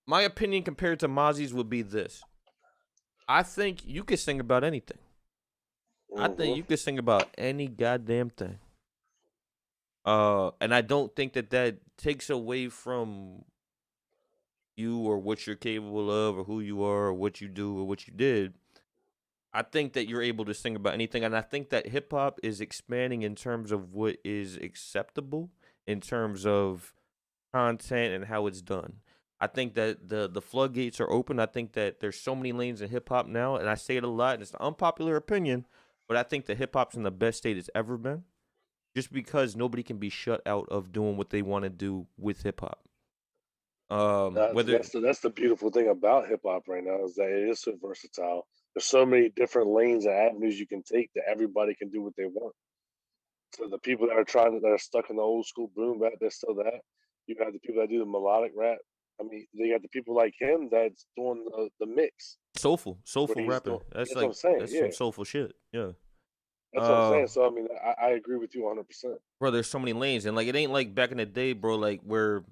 my opinion compared to Mozzie's would be this. I think you could sing about anything. I think you could sing about any goddamn thing. And I don't think that takes away from you or what you're capable of or who you are or what you do or what you did. I think that you're able to sing about anything, and I think that hip hop is expanding in terms of what is acceptable in terms of content and how it's done. I think that the floodgates are open. I think that there's so many lanes in hip hop now, and I say it a lot, and it's an unpopular opinion, but I think that hip hop's in the best state it's ever been, just because nobody can be shut out of doing what they want to do with hip hop. Whether That's the beautiful thing about hip hop right now is that it is so versatile. There's so many different lanes and avenues you can take that everybody can do what they want. So the people that are stuck in the old school boom bap, they're still that. You have the people that do the melodic rap. I mean, they got the people like him that's doing the mix soulful where he's rapping. doing. That's That's what like I'm saying. that's Yeah, some soulful shit. Yeah. that's what I'm Uh, saying. So I mean, I agree with you 100%. bro, there's so many lanes, and like it ain't like back in the day, bro. Like where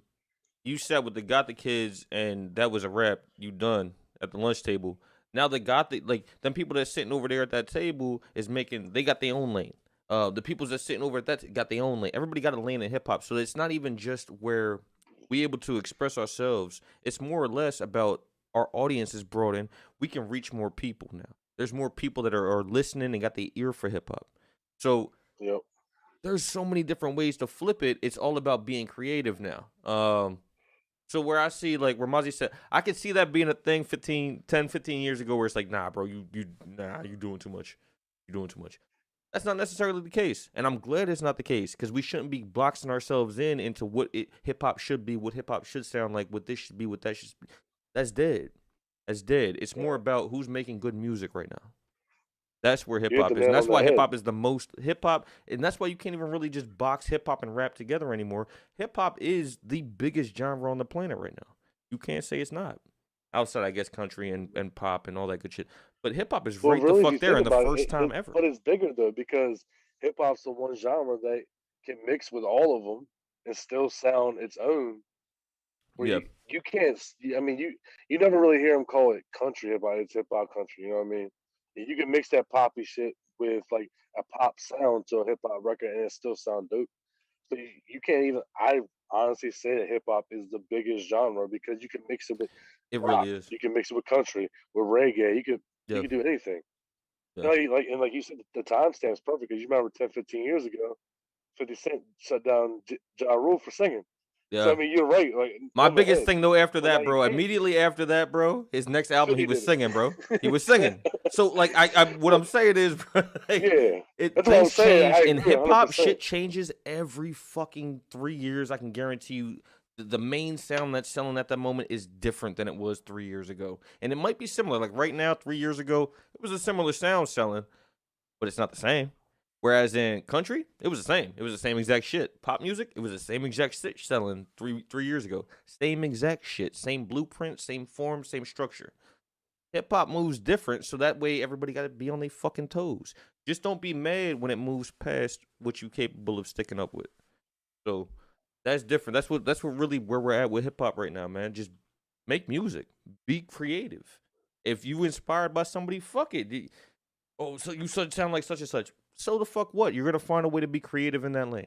you sat with the Gothic kids, and that was a rap. You done at the lunch table. Now the Gothic, like them people that's sitting over there at that table is making. They got their own lane. The people that's sitting over at that got their own lane. Everybody got a lane in hip hop, so it's not even just where we able to express ourselves. It's more or less about our audience is broadened. We can reach more people now. There's more people that are listening and got the ear for hip hop. So Yep. there's so many different ways to flip it. It's all about being creative now. So where I see like where Mozzie said, I could see that being a thing 10, 15 years ago where it's like, nah, bro, you doing too much. You're doing too much. That's not necessarily the case. And I'm glad it's not the case because we shouldn't be boxing ourselves into what hip hop should be, what hip hop should sound like, what this should be, what that should be. That's dead. That's dead. It's more about who's making good music right now. That's where hip You hit the hop is. And nail that's on the why hip head. hop is the most hip hop. And that's why you can't even really just box hip hop and rap together anymore. Hip hop is the biggest genre on the planet right now. You can't say it's not. Outside, I guess, country and pop and all that good shit. But hip hop is Well, right the really, if you fuck there think in the about first time ever. but it's bigger though because hip hop's the one genre that can mix with all of them and still sound its own. Where Yeah. you can't. I mean, you never really hear them call it country hip hop. It's hip hop country. You know what I mean? You can mix that poppy shit with like a pop sound to a hip hop record and it still sound dope. So you can't even. I honestly say that hip hop is the biggest genre because you can mix it with It rock, really is. you can mix it with country, with reggae. You Yeah. could do anything. Yeah. Like you said, the timestamp's perfect because you remember 10, 15 years ago, 50 Cent shut down Ja Rule for singing. So I Yeah. mean, you're right, like My on the biggest head. thing though after But now that, you bro, can't. immediately after that, bro, his next album he 50 was did singing, bro. He it. was singing. So like I what Well, I'm saying is, bro, like yeah, that's what I'm things saying. change I in agree hip 100. hop. percent Shit changes every fucking 3 years. I can guarantee you. The main sound that's selling at that moment is different than it was 3 years ago, and it might be similar. Like right now, 3 years ago, it was a similar sound selling, but it's not the same. Whereas in country, it was the same. It was the same exact shit. Pop music, it was the same exact shit selling three years ago. Same exact shit. Same blueprint, same form, same structure. Hip hop moves different, so that way everybody got to be on their fucking toes. Just don't be mad when it moves past what you capable of sticking up with. So that's different. That's what really where we're at with hip hop right now, man. Just make music, be creative. If you inspired by somebody, fuck it. Oh, so you sound like such and such. So the fuck what? You're gonna find a way to be creative in that lane.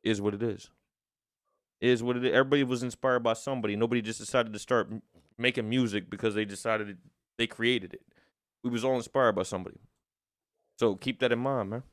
Is what it is. Is what it is. Everybody was inspired by somebody. Nobody just decided to start making music because they decided they created it. We was all inspired by somebody. So keep that in mind, man.